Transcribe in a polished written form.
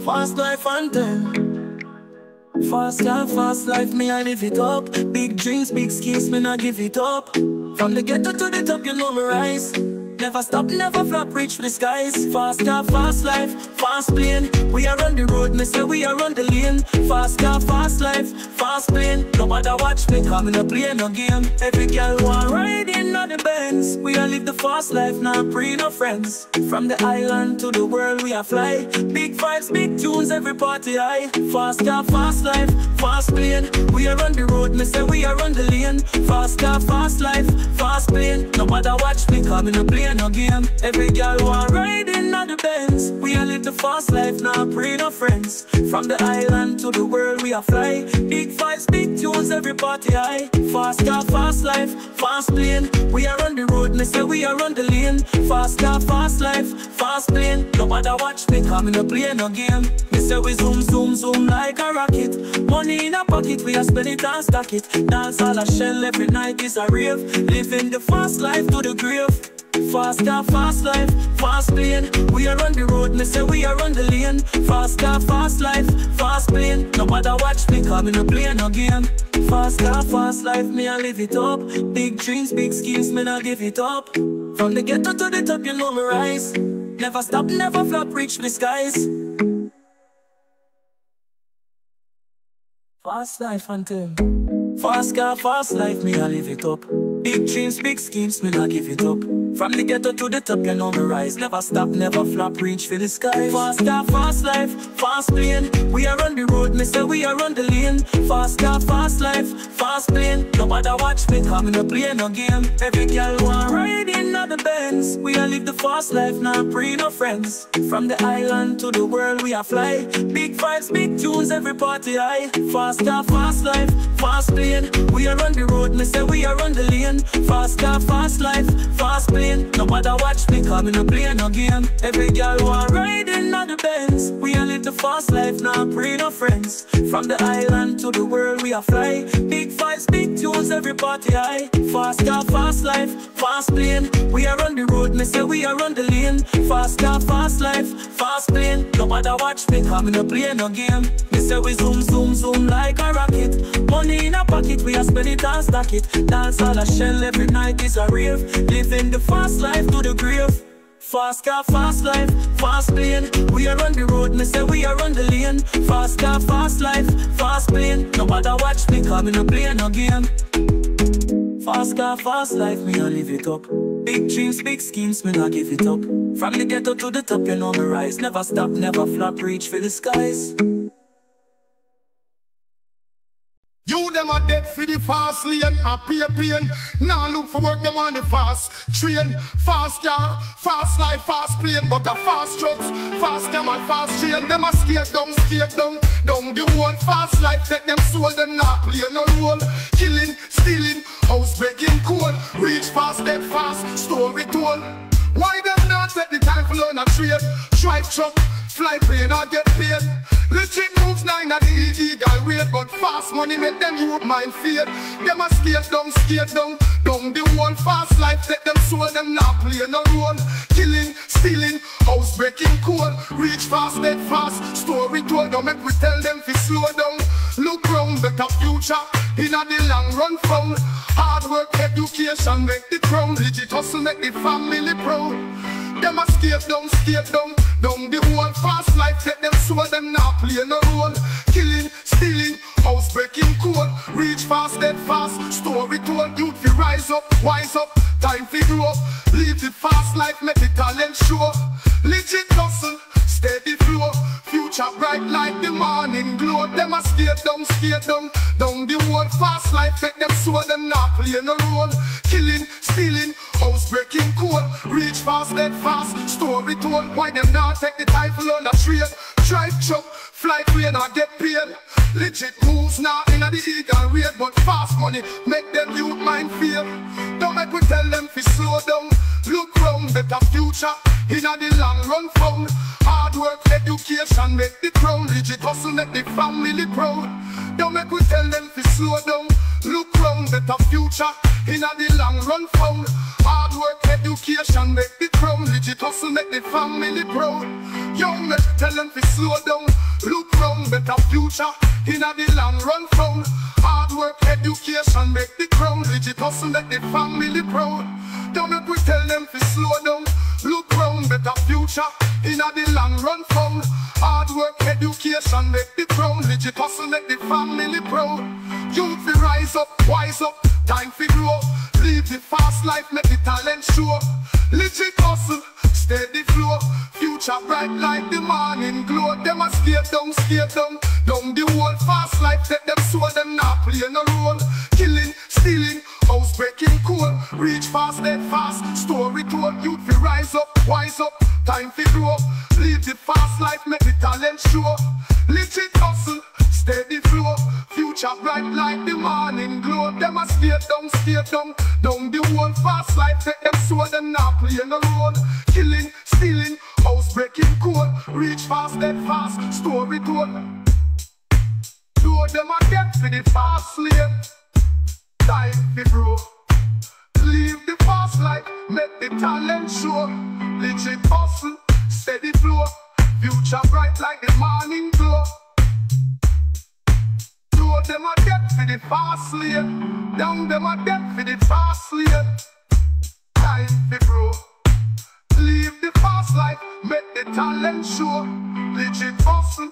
Fast life anthem. Fast car, fast life, me I live it up. Big dreams, big schemes, me not give it up. From the ghetto to the top, you know me rise. Never stop, never flop, reach for the skies. Fast car, fast life, fast plane. We are on the road, me say we are on the lane. Fast car, fast life, fast plane. Nobody watch me coming up play no game. Every girl want ride in on the Benz. We are live the fast life, not pre no friends. From the island to the world we are fly. Big vibes, big tunes, every party high. Fast car, fast life, fast plane. We are on the road, me say we are on the lane. Fast car, fast life, fast plane. Nobody watch me coming up play no game. Every girl want ride in on the Benz. We are live the fast life, not pre no friends. From the island to the world we are fly. Big vibes, big tunes, every party high. Fast car, fast life, fast plane. We are on the road, me say we are on the lane. Fast car, fast life, fast plane. Nobody watch me coming up play no game. Me say we zoom, zoom, zoom like a rocket. Money in a pocket, we are spend it and stack it. Dance all a shell every night is a rave. Living the fast life to the grave. Fast car, fast life, fast plane. We are on the road, me say we are on the lane. Fast car, fast life, fast plane. Nobody watch me coming up play no game. Fast car, fast life, me I live it up. Big dreams, big schemes, me not give it up. From the ghetto to the top, you know me rise. Never stop, never flop, reach the skies. Fast life anthem. Fast car, fast life, me I live it up. Big dreams, big schemes, me not give it up. From the ghetto to the top, you know me rise. Never stop, never flop, reach for the sky. Fast car, fast life, fast plane. We are on the road, me say we are on the lane. Fast car, fast life, fast plane. Nobody watch me coming up play no game. Every girl want ride in on the Benz. We are live the fast life, not pre no friends. From the island to the world we are fly. Big vibes, big tunes, every party high. Fast car, fast life, fast plane. We are on the road, me say we are on the lane. Fast car, fast life, fast plane. Nobody watch me coming up play no game. Every girl want ride in on the Benz. We are live the fast life, not pre no friends. From the island to the world we are fly. Big vibes, big tunes, every party high. Fast car, fast life, fast plane. We are on the road, me say we are on the lane. Fast car, fast life, fast plane. Nobody watch me coming up play no game. Me say we zoom, zoom, zoom like a rocket. Money in a pocket, we are spend it and stack it. Dance all a shell every night is a rave. Living the fast life to the grave. Fast car, fast life, fast plane. We are on the road, me say we are on the lane. Fast car, fast life, fast plane. Nobody watch me coming up play no game. Fast car, fast life, me I live it up. Big dreams, big schemes, me not give it up. From the ghetto to the top, you know me rise. Never stop, never flop, reach for the skies. You them are dead for the fast lane, happy pain. Now look for work, them on the fast train. Fast car, fast life, fast plane. But a fast trucks, fast them and fast train. Them a skate down, down the one fast life. Take them soul, them not play no role. Killing, stealing, house breaking cold. Reach fast, dead fast, story told. Why them not take the time for learn a trade? Drive truck, fly plane or get paid. Legit moves 9 at the illegal rate. But fast money make them youth mind fade. Them a skate down, down the whole fast life. Take them soul, them not play no role. Killing, stealing, house breaking cold. Reach fast, dead fast, story told. Don't make we tell them to slow down. Look round, better future in a the long run from. Hard work, education make the crown. Legit hustle make the family proud. Them a skate down, down the whole fast life. Take them soul, them not play no role. Killing, stealing, house breaking cold. Reach fast, dead fast, story told. Youth fi rise up, wise up, time fi grow up. Live the fast life, make the talent show. Legit hustle, steady flow. Future bright like the morning glow. Them a skate down, down the whole fast life. Take them soul, them not play no role. Killing, stealing, house breaking cold. Reach fast, dead fast, story told. Why them not take the title on the trade? Drive truck, fly plane or get paid. Legit moves now in a the eagle rate. But fast money make them youth mind feel. Don't make we tell them to slow down. Look round, better future in a the long run found. Hard work, education make the crown. Legit hustle make the family proud. Don't make we tell them to slow down. Look round, better future in a the long run found. Hard work, education make the crown. Legit hustle make the family proud. Young make tell them to slow down. Look round, better future in a the long run from. Hard work, education, make the crown. Legit hustle, make the family proud. Don't make we tell them to slow down. Look round, better future in a the long run from. Hard work, education, make the crown. Legit hustle, make the family proud. Youth fi rise up, wise up, time fi grow. Live the fast life, make the talent show. Legit hustle, steady flow. Future bright like the morning glow. Them a skate down, down the whole fast life. Take them so them not play no role. Killing, stealing, house breaking cool. Reach fast, dead fast, story told. Youth fi rise up, wise up, time fi grow. Live the fast life, make the talent show. Legit hustle, steady flow. Future bright like the morning glow. Them a skate down, down the whole fast life. Take them so them not play no role. Killing, stealing, house breaking cool. Reach fast, dead fast, story told. Do them a get for the fast lane. Time to grow. Live the fast life, make the talent show. Legit hustle, steady flow. Future bright like the morning glow. Do them a get for the fast lane. Down them a get for the fast lane. Time to grow. Live the fast life, make the talent show. Legit hustle,